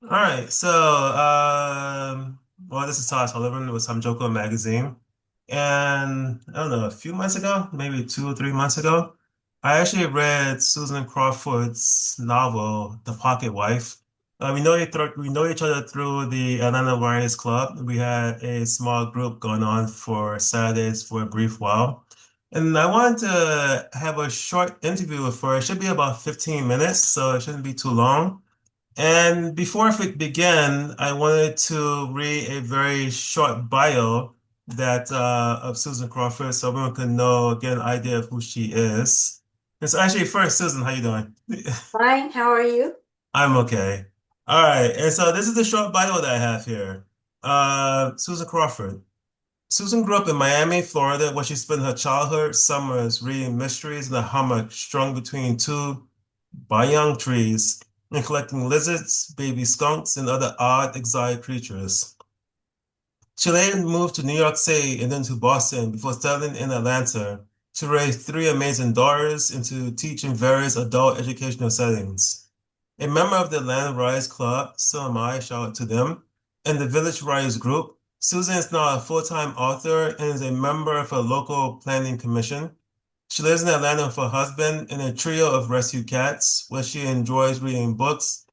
All right, well, this is Todd Sullivan with SAMJOKO magazine, and I don't know, a few months ago, maybe 2 or 3 months ago, I actually read Susan Crawford's novel, The Pocket Wife. We know each other through the Atlanta Writers Club. We had a small group going on for Saturdays for a brief while, and I wanted to have a short interview with her. It should be about 15 minutes, so it shouldn't be too long. And before we begin, I wanted to read a very short bio that of Susan Crawford, so everyone can know, get an idea of who she is. And so, actually, first, Susan, how you doing? Fine, how are you? I'm okay. All right, and so this is the short bio that I have here. Susan Crawford. Susan grew up in Miami, Florida, where she spent her childhood summers reading mysteries in a hammock strung between two Banyan trees and collecting lizards, baby skunks, and other odd, exotic creatures. She later moved to New York City and then to Boston before settling in Atlanta to raise three amazing daughters and to teach in various adult educational settings. A member of the Atlanta Writers Club, so am I, shout out to them, and the Village Writers Group, Susan is now a full-time author and is a member of a local planning commission. She lives in Atlanta with her husband and a trio of rescue cats, where she enjoys reading books.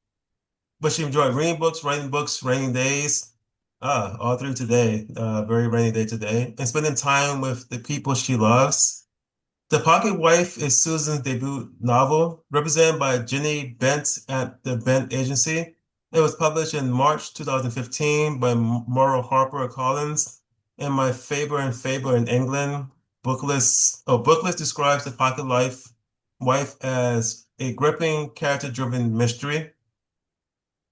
But she enjoyed reading books, raining days. All three today. Very rainy day today. And spending time with the people she loves. The Pocket Wife is Susan's debut novel, represented by Jenny Bent at the Bent Agency. It was published in March 2015 by Morrow-Harper Collins and by Faber and Faber in England. Booklist describes the Wife as a gripping, character-driven mystery.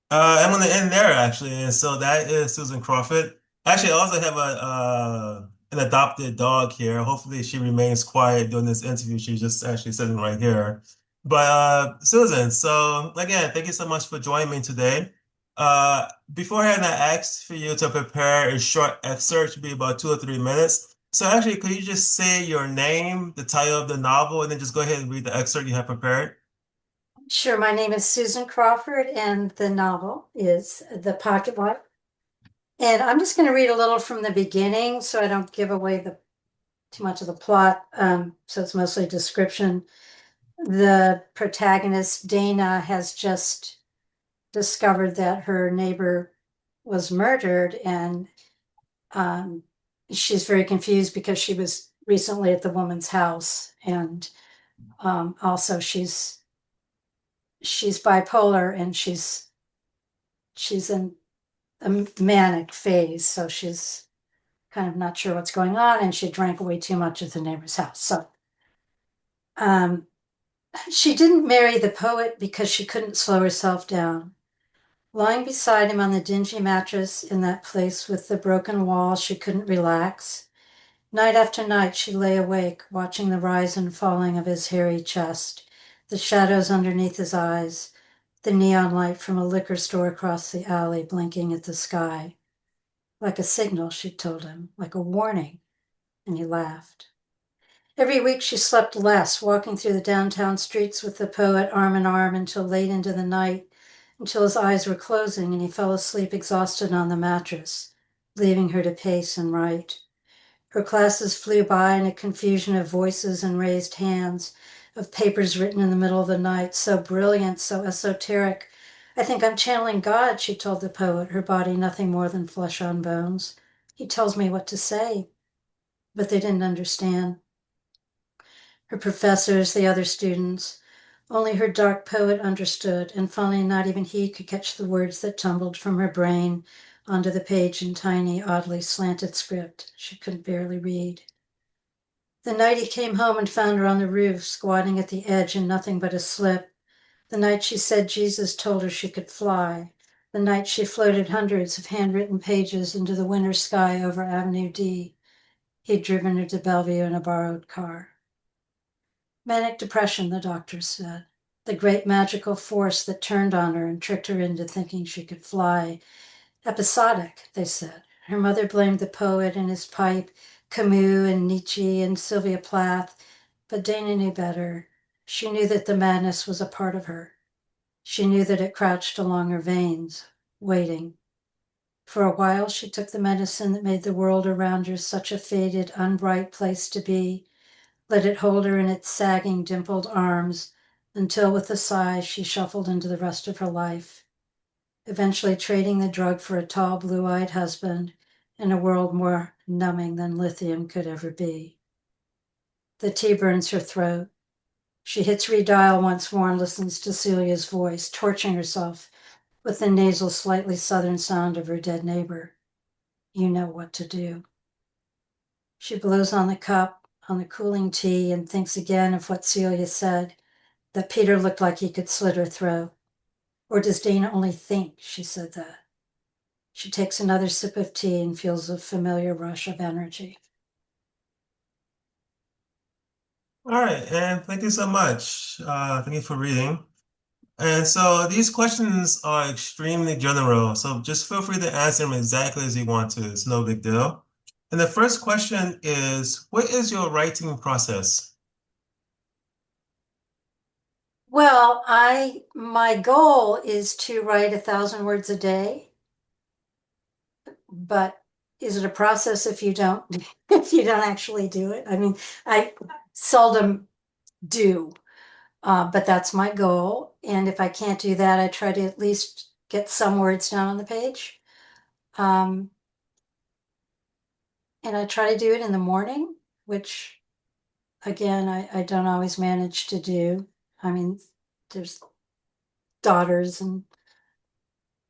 I'm going to end there actually, and so that is Susan Crawford. Actually, I also have an adopted dog here. Hopefully, she remains quiet during this interview. She's just actually sitting right here. But Susan, so again, thank you so much for joining me today. Beforehand, I asked for you to prepare a short excerpt, should be about 2 or 3 minutes. So actually, could you just say your name, the title of the novel, and then just go ahead and read the excerpt you have prepared? Sure, my name is Susan Crawford, and the novel is The Pocket Watch. And I'm just going to read a little from the beginning so I don't give away the too much of the plot. So it's mostly description. The protagonist, Dana, has just discovered that her neighbor was murdered, and um, she's very confused because she was recently at the woman's house. And also she's bipolar, and she's in a manic phase, so she's kind of not sure what's going on, and she drank way too much at the neighbor's house. So um, she didn't marry the poet because she couldn't slow herself down. Lying beside him on the dingy mattress in that place with the broken wall, she couldn't relax. Night after night, she lay awake, watching the rise and falling of his hairy chest, the shadows underneath his eyes, the neon light from a liquor store across the alley blinking at the sky. Like a signal, she told him, like a warning, and he laughed. Every week she slept less, walking through the downtown streets with the poet arm in arm until late into the night, until his eyes were closing and he fell asleep exhausted on the mattress, leaving her to pace and write. Her classes flew by in a confusion of voices and raised hands, of papers written in the middle of the night, so brilliant, so esoteric. I think I'm channeling God, she told the poet, her body nothing more than flesh on bones. He tells me what to say, but they didn't understand. Her professors, the other students, only her dark poet understood, and finally not even he could catch the words that tumbled from her brain onto the page in tiny, oddly slanted script she could barely read. The night he came home and found her on the roof, squatting at the edge in nothing but a slip. The night she said Jesus told her she could fly. The night she floated hundreds of handwritten pages into the winter sky over Avenue D. He'd driven her to Bellevue in a borrowed car. Manic depression, the doctors said. The great magical force that turned on her and tricked her into thinking she could fly. Episodic, they said. Her mother blamed the poet and his pipe, Camus and Nietzsche and Sylvia Plath, but Dana knew better. She knew that the madness was a part of her. She knew that it crouched along her veins. waiting. For a while, she took the medicine that made the world around her such a faded, unbright place to be, let it hold her in its sagging, dimpled arms, until with a sigh she shuffled into the rest of her life, eventually trading the drug for a tall, blue-eyed husband in a world more numbing than lithium could ever be. The tea burns her throat. She hits redial once more and listens to Celia's voice, torturing herself with the nasal, slightly southern sound of her dead neighbor. You know what to do. She blows on the cup, on the cooling tea, and thinks again of what Celia said, that Peter looked like he could slit her throat. Or does Dana only think she said that? She takes another sip of tea and feels a familiar rush of energy. All right, and thank you so much. Thank you for reading. And so these questions are extremely general, so just feel free to answer them exactly as you want to. It's no big deal. And the first question is, what is your writing process? Well, my goal is to write 1,000 words a day, but is it a process if you don't if you don't actually do it? I mean, I seldom do, but that's my goal. And if I can't do that, I try to at least get some words down on the page. Um, and I try to do it in the morning, which again, I don't always manage to do. I mean, there's daughters and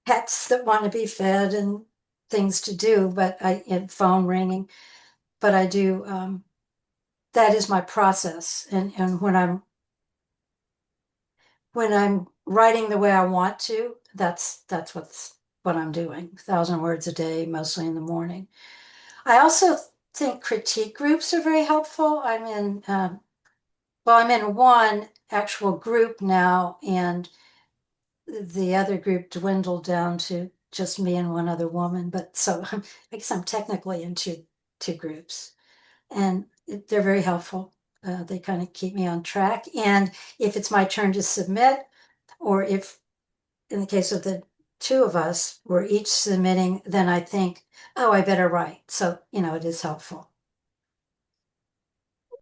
pets that want to be fed and things to do, but and phone ringing, but I do, that is my process. And when I'm writing the way I want to, that's what I'm doing. 1,000 words a day, mostly in the morning. I also think critique groups are very helpful. I'm in one actual group now, and the other group dwindled down to just me and one other woman. But so I guess I'm technically in two groups, and they're very helpful. They kind of keep me on track. And if it's my turn to submit, or if in the case of the two of us, we're each submitting, then I think, oh, I better write. So, it is helpful.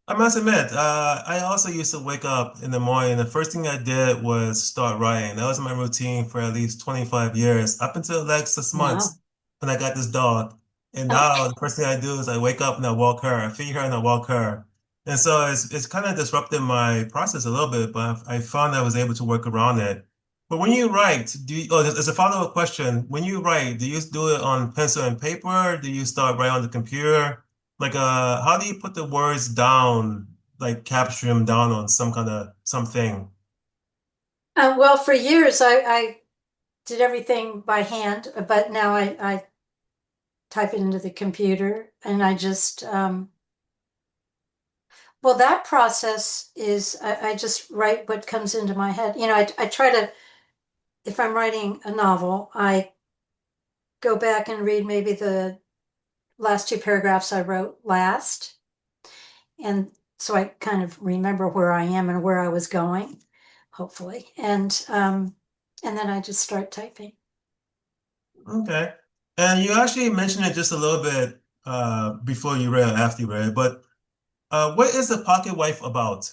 I must admit, I also used to wake up in the morning. The first thing I did was start writing. That was my routine for at least 25 years, up until like 6 months Wow. when I got this dog. And Oh, now the first thing I do is I wake up and I walk her, I feed her and I walk her. And so it's kind of disrupted my process a little bit, but I found I was able to work around it. But when you write, there's a follow-up question. When you write, do you do it on pencil and paper? Do you start writing on the computer? Like, how do you put the words down, like capture them down on some kind of something? well, for years I did everything by hand, but now I type it into the computer, and I just, well, that process is I just write what comes into my head. I try to, if I'm writing a novel, I go back and read maybe the last two paragraphs I wrote last. And so I kind of remember where I am and where I was going, hopefully. And then I just start typing. Okay. And you actually mentioned it just a little bit before you read, after you read, but what is the Pocket Wife about?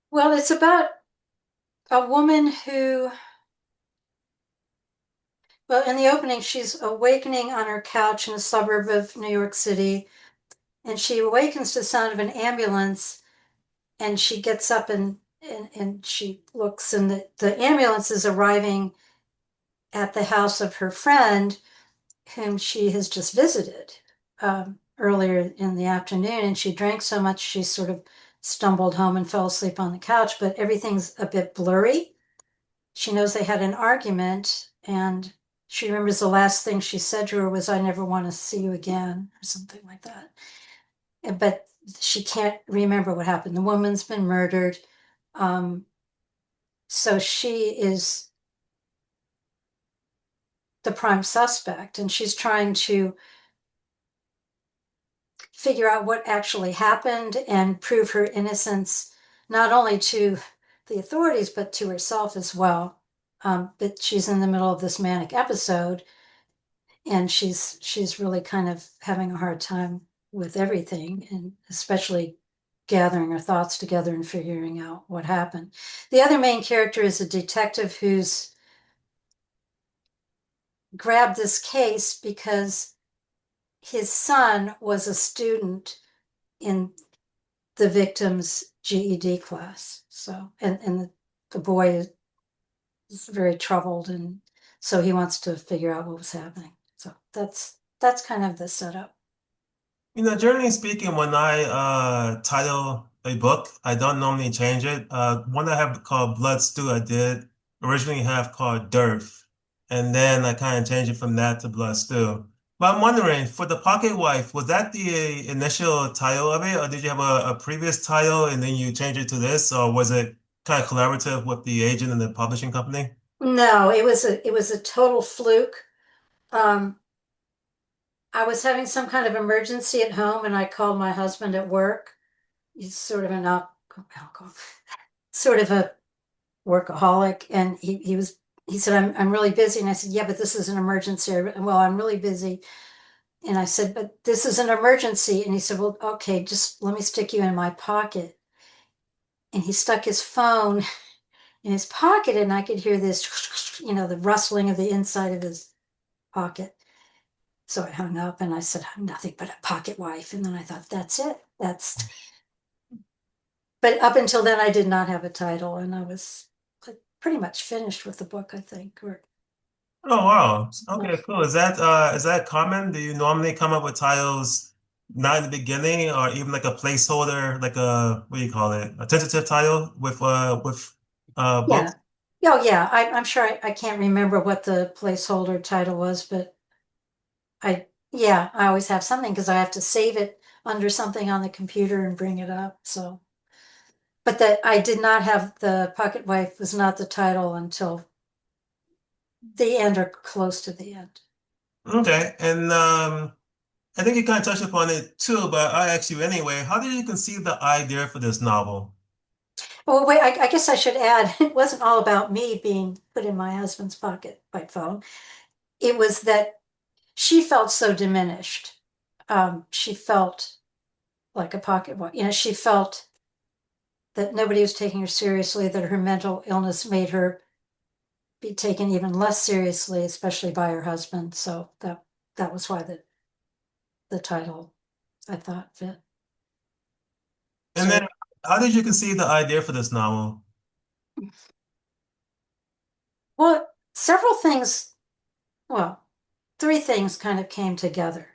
Well, it's about a woman who, well, in the opening, she's awakening on her couch in a suburb of New York City, and she awakens to the sound of an ambulance, and she gets up and she looks, and the ambulance is arriving at the house of her friend, whom she has just visited earlier in the afternoon. And she drank so much she sort of stumbled home and fell asleep on the couch, but everything's a bit blurry. She knows they had an argument, and she remembers the last thing she said to her was, I never want to see you again, or something like that. But she can't remember what happened. The woman's been murdered. Um, so she is the prime suspect, and she's trying to figure out what actually happened and prove her innocence, not only to the authorities, but to herself as well. But she's in the middle of this manic episode, and she's really kind of having a hard time with everything, and especially gathering her thoughts together and figuring out what happened. The other main character is a detective who's grabbed this case because his son was a student in the victim's GED class. So, and the boy is very troubled, and so he wants to figure out what was happening. So that's kind of the setup. Generally speaking, when I title a book, I don't normally change it. One I have called Blood Stew, I did originally have called Dearth, and then I kind of changed it from that to Blood Stew. But I'm wondering, for The Pocket Wife, was that the initial title of it, or did you have a previous title and then you changed it to this, or was it kind of collaborative with the agent and the publishing company? No, it was a total fluke. Um, I was having some kind of emergency at home, and I called my husband at work. He's sort of an alcohol, sort of a workaholic, and he said, I'm really busy. And I said, yeah, but this is an emergency. Well, I'm really busy. And I said, but this is an emergency. And he said, well, okay, just let me stick you in my pocket. And he stuck his phone in his pocket, and I could hear this, the rustling of the inside of his pocket. So I hung up and I said, I'm nothing but a pocket wife. And then I thought, that's it. But up until then, I did not have a title, and I was pretty much finished with the book, I think. Or Oh wow. Okay, cool. Is that common? Do you normally come up with titles not in the beginning or even like a placeholder, like a what do you call it? A tentative title with books? yeah. Oh, yeah. I'm sure I can't remember what the placeholder title was, but yeah, I always have something because I have to save it under something on the computer and bring it up. So, but that I did not have the Pocket Wife was not the title until the end or close to the end. Okay. And I think you kind of touched upon it too, but I ask you anyway, how did you conceive the idea for this novel? Oh, wait, I guess I should add, it wasn't all about me being put in my husband's pocket by phone. It was that she felt so diminished. She felt like a pocket wife. She felt that nobody was taking her seriously, that her mental illness made her be taken even less seriously, especially by her husband. So that was why the title I thought fit. And then So, how did you conceive the idea for this novel? well, several things, well, three things kind of came together.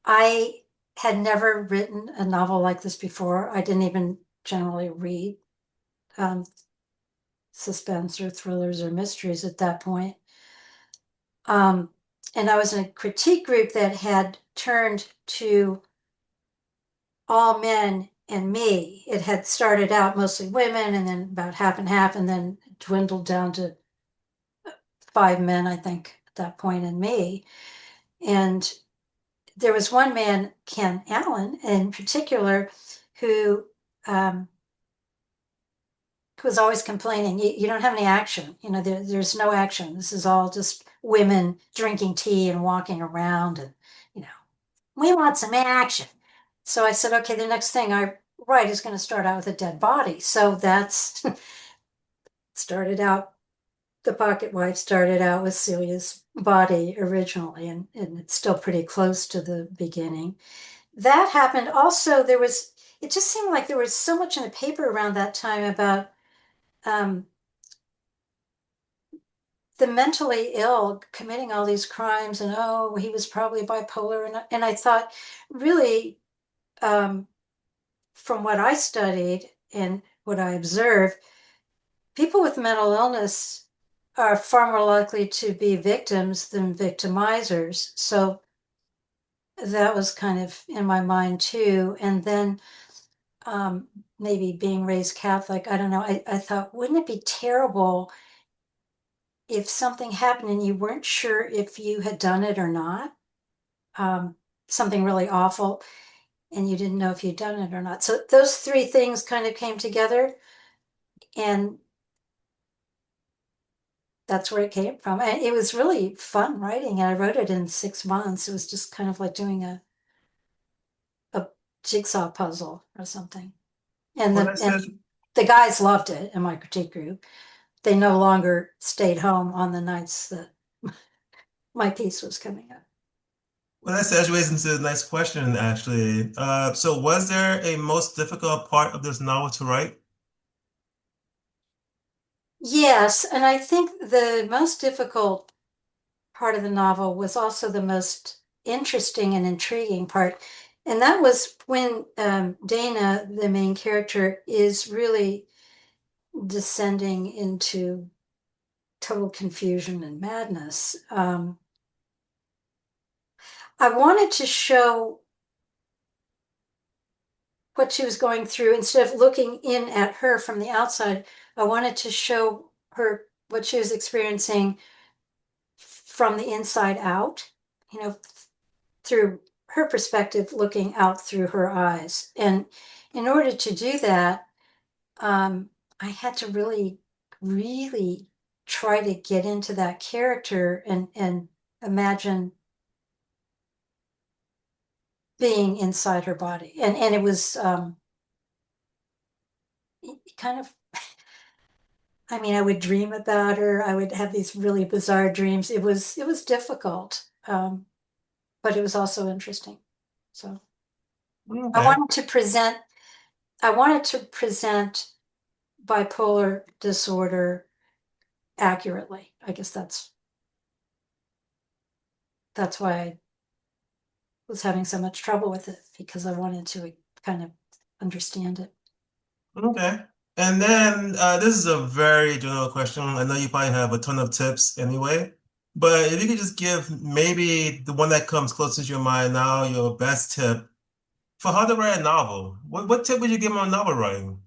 I had never written a novel like this before. I didn't even generally read um, suspense or thrillers or mysteries at that point. Um, and I was in a critique group that had turned to all men and me. It had started out mostly women and then about half and half, and then dwindled down to five men, I think, at that point, and me. And there was one man, Ken Allen, in particular, who um, was always complaining, you don't have any action. There's no action. This is all just women drinking tea and walking around, and you know, we want some action. So I said, okay, the next thing I write is going to start out with a dead body. So that's started out. The Pocket Wife started out with Celia's body originally, and it's still pretty close to the beginning. That happened. Also, it just seemed like there was so much in the paper around that time about um, the mentally ill committing all these crimes, and oh, he was probably bipolar. And I thought, really, um, from what I studied and what I observed, people with mental illness are far more likely to be victims than victimizers. So that was kind of in my mind too. And then maybe being raised Catholic, I don't know. I thought, wouldn't it be terrible if something happened and you weren't sure if you had done it or not? Um, Something really awful, and you didn't know if you'd done it or not. So those three things kind of came together. And that's where it came from. And it was really fun writing. And I wrote it in 6 months. It was just kind of like doing a jigsaw puzzle or something. And Well, the that and says the guys loved it in my critique group. They no longer stayed home on the nights that my piece was coming up. well, that segues into the next question, actually. So was there a most difficult part of this novel to write? Yes, and I think the most difficult part of the novel was also the most interesting and intriguing part. And that was when Dana, the main character, is really descending into total confusion and madness. I wanted to show what she was going through instead of looking in at her from the outside. I wanted to show her what she was experiencing from the inside out, you know, through her perspective, looking out through her eyes. And in order to do that, I had to really, really try to get into that character and imagine being inside her body. And it was kind of, I mean, I would dream about her. I would have these really bizarre dreams. It was difficult, but it was also interesting. So I Okay. wanted to present I wanted to present bipolar disorder accurately. I guess that's why I was having so much trouble with it because I wanted to kind of understand it. Okay. And then this is a very general question. I know you probably have a ton of tips anyway, but if you could just give maybe the one that comes closest to your mind now, your best tip for how to write a novel. What tip would you give on novel writing?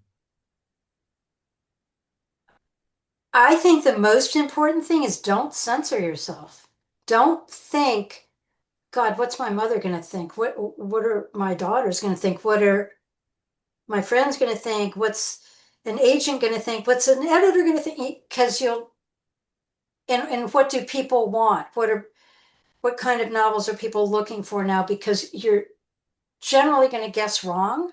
I think the most important thing is don't censor yourself. Don't think, God, what's my mother going to think? What are my daughters going to think? What are my friends going to think? What's an agent going to think? What's an editor going to think? Because you'll and what do people want? What kind of novels are people looking for now? Because you're generally going to guess wrong.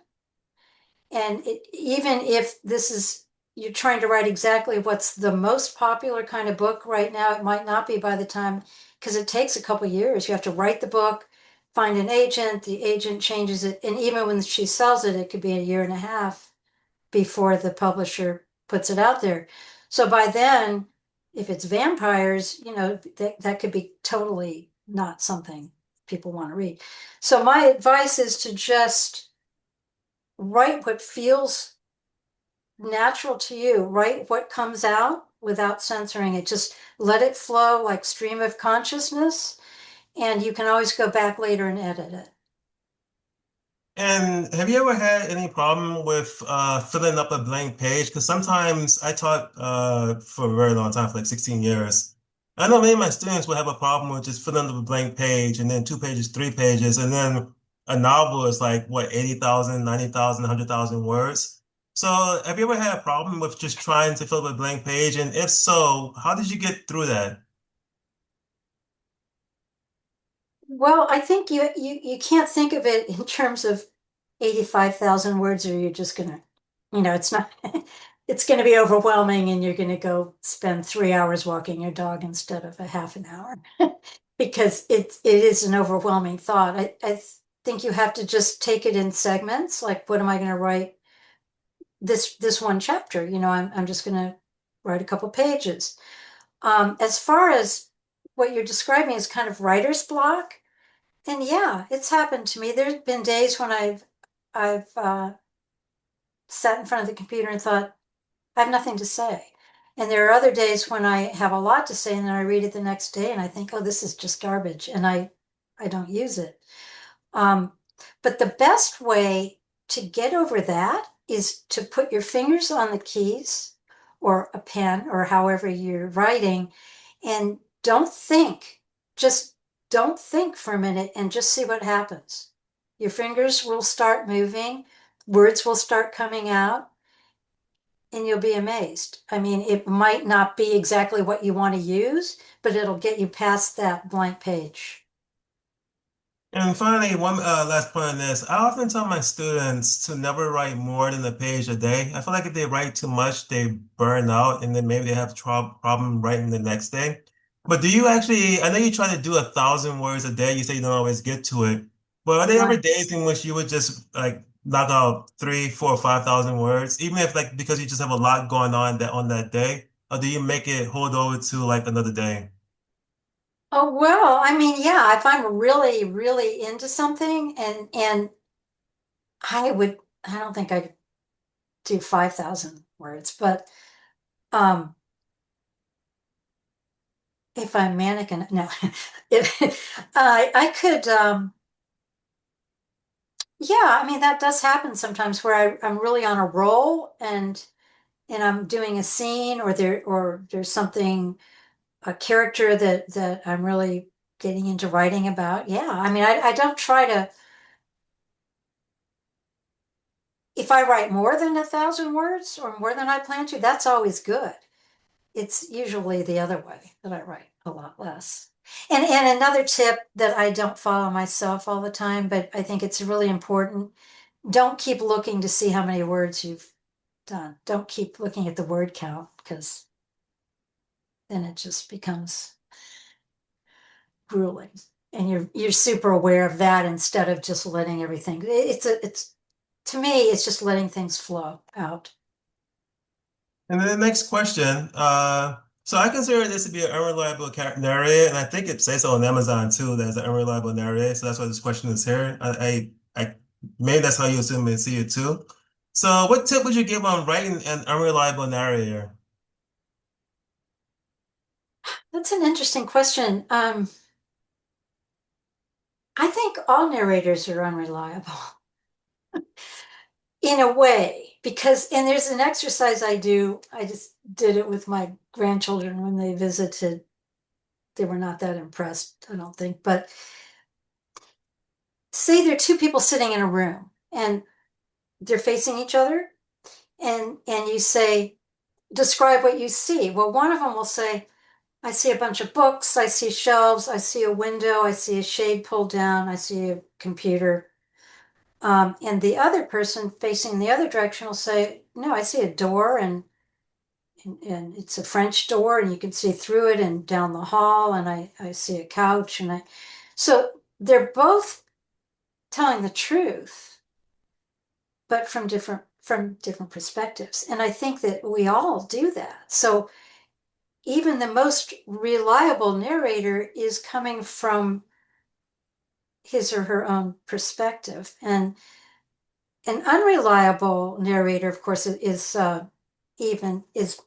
And even if this is, you're trying to write exactly what's the most popular kind of book right now, it might not be by the time, because it takes a couple years. You have to write the book, find an agent, the agent changes it. And even when she sells it, it could be a year and a half before the publisher puts it out there. So by then, if it's vampires, that could be totally not something people want to read. So my advice is to just write what feels natural to you, write what comes out without censoring it. Just let it flow like stream of consciousness, and you can always go back later and edit it. And have you ever had any problem with filling up a blank page? Because sometimes I taught for a very long time, for like 16 years. I know many of my students will have a problem with just filling up a blank page and then 2 pages, 3 pages, and then a novel is like, what, 80,000, 90,000, 100,000 words. So have you ever had a problem with just trying to fill up a blank page? And if so, how did you get through that? Well, I think you can't think of it in terms of 85,000 words, or you're just gonna, it's not, it's gonna be overwhelming, and you're gonna go spend 3 hours walking your dog instead of a half an hour because it is an overwhelming thought. I think you have to just take it in segments. Like, what am I gonna write this one chapter? I'm just gonna write a couple pages. As far as what you're describing is kind of writer's block. And yeah, it's happened to me. There's been days when I've sat in front of the computer and thought, I have nothing to say. And there are other days when I have a lot to say, and then I read it the next day and I think, oh, this is just garbage, and I don't use it. Um, but the best way to get over that is to put your fingers on the keys or a pen or however you're writing, and don't think. Just don't think for a minute and just see what happens. Your fingers will start moving, words will start coming out, and you'll be amazed. I mean, it might not be exactly what you want to use, but it'll get you past that blank page. And finally, one last point on this. I often tell my students to never write more than a page a day. I feel like if they write too much, they burn out and then maybe they have problem writing the next day. But do you actually, I know you try to do 1,000 words a day. You say you don't always get to it. But are there ever Right. days in which you would just like knock out 3, 4, 5,000 words, even if like because you just have a lot going on that day? Or do you make it hold over to like another day? Oh, well, I mean, yeah, if I'm really, really into something and I don't think I'd do 5,000 words, but um if I'm manic and no, if I could yeah, I mean that does happen sometimes where I'm really on a roll and I'm doing a scene or there's something a character that I'm really getting into writing about. Yeah, I mean I don't try to if I write more than 1,000 words or more than I plan to, that's always good. It's usually the other way that I write a lot less. And another tip that I don't follow myself all the time, but I think it's really important. Don't keep looking to see how many words you've done. Don't keep looking at the word count because then it just becomes grueling. And you're super aware of that instead of just letting everything. It's to me, it's just letting things flow out. And then the next question. So I consider this to be an unreliable narrator, and I think it says so on Amazon too. There's an unreliable narrator, so that's why this question is here. I maybe that's how you assume and see it too. So, what tip would you give on writing an unreliable narrator? That's an interesting question. I think all narrators are unreliable in a way because and there's an exercise I do. I just did it with my grandchildren when they visited. They were not that impressed, I don't think. But say there are two people sitting in a room and they're facing each other and you say describe what you see. Well, one of them will say I see a bunch of books, I see shelves, I see a window, I see a shade pulled down, I see a computer. And the other person facing the other direction will say, no, I see a door and it's a French door and you can see through it and down the hall and I see a couch and so they're both telling the truth, but from different perspectives. And I think that we all do that. So even the most reliable narrator is coming from his or her own perspective. And an unreliable narrator, of course, is even is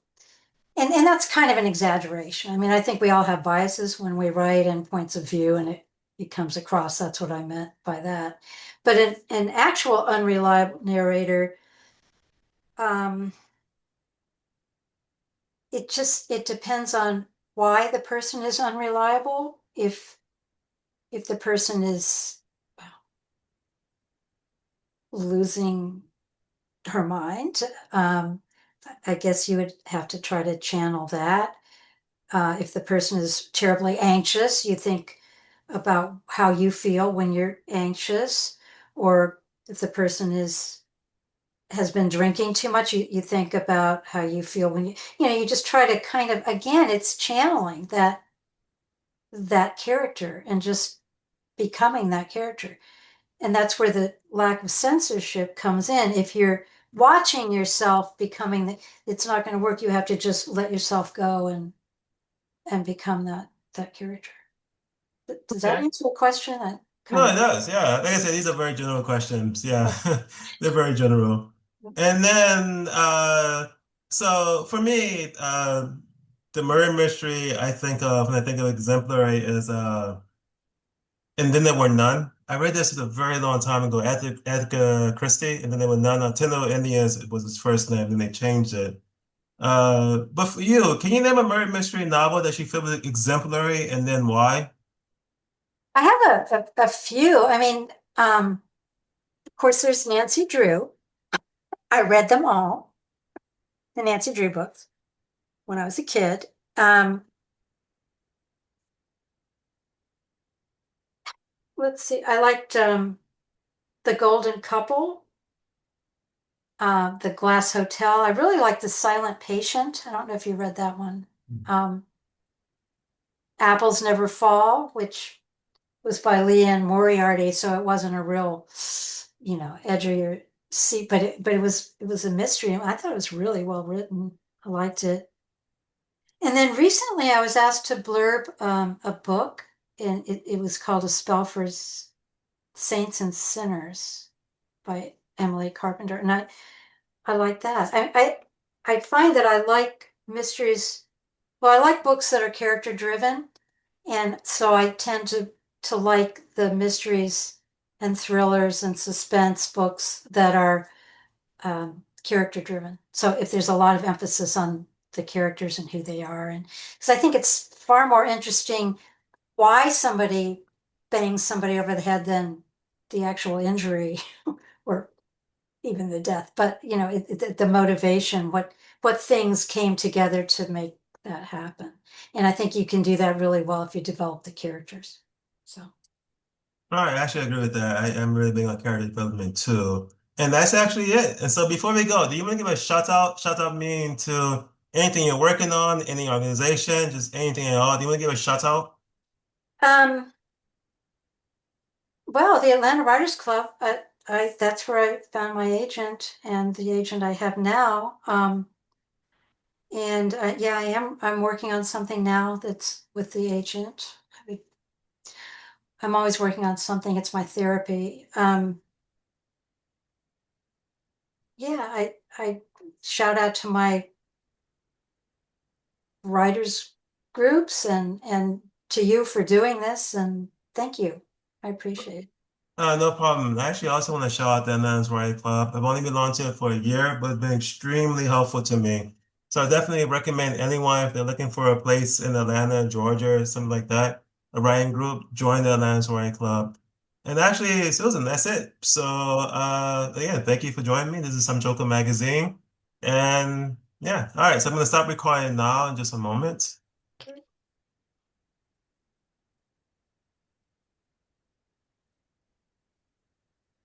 and that's kind of an exaggeration. I mean, I think we all have biases when we write and points of view, and it comes across. That's what I meant by that. But an actual unreliable narrator, um, it depends on why the person is unreliable. If the person is losing her mind, I guess you would have to try to channel that. If the person is terribly anxious, you think about how you feel when you're anxious, or if the person is has been drinking too much, you think about how you feel when you just try to kind of again, it's channeling that character and just becoming that character. And that's where the lack of censorship comes in. If you're watching yourself becoming it's not going to work. You have to just let yourself go and become that character. Does that Okay. answer the question? I No, kind it does. Yeah. Like I said, these are very general questions. Yeah. of They're very general. And then, so for me, the murder mystery I think of when I think of exemplary is, and then there were none. I read this a very long time ago, Agatha Christie, and then there were none. Tendo Indians was his first name, then they changed it. But for you, can you name a murder mystery novel that you feel was exemplary and then why? I have a few. I mean, of course, there's Nancy Drew. I read them all. the Nancy Drew books when I was a kid. Um, let's see, I liked The Golden Couple, The Glass Hotel. I really liked The Silent Patient. I don't know if you read that one. Um, Apples Never Fall, which was by Leanne Moriarty, so it wasn't a real, edge of your seat, but it was a mystery. I thought it was really well written. I liked it. And then recently I was asked to blurb a book, and it was called A Spell for Saints and Sinners by Emily Carpenter. And I like that. I find that I like mysteries. Well, I like books that are character driven, and so I tend to like the mysteries and thrillers and suspense books that are character driven. So if there's a lot of emphasis on the characters and who they are, and because I think it's far more interesting why somebody bangs somebody over the head than the actual injury or even the death. But the motivation, what things came together to make that happen. And I think you can do that really well if you develop the characters. So, All right, I actually agree with that. I am really big on character development too. And that's actually it. And so before we go, do you want to give a shout out? Shout out mean to anything you're working on, any organization, just anything at all. Do you want to give a shout out? um, well, the Atlanta Writers Club, that's where I found my agent and the agent I have now. And yeah, I'm working on something now that's with the agent. I'm always working on something. It's my therapy. Yeah, I shout out to my writers groups and to you for doing this, and thank you. I appreciate it. No problem. I actually also want to shout out the Atlanta Writing Club. I've only belonged to it for a year, but it's been extremely helpful to me. So I definitely recommend anyone if they're looking for a place in Atlanta, Georgia, or something like that, a writing group, join the Atlanta Writing Club. And actually, Susan, that's it. So again, thank you for joining me. This is SAMJOKO magazine. And yeah, all right. So I'm going to stop recording now in just a moment.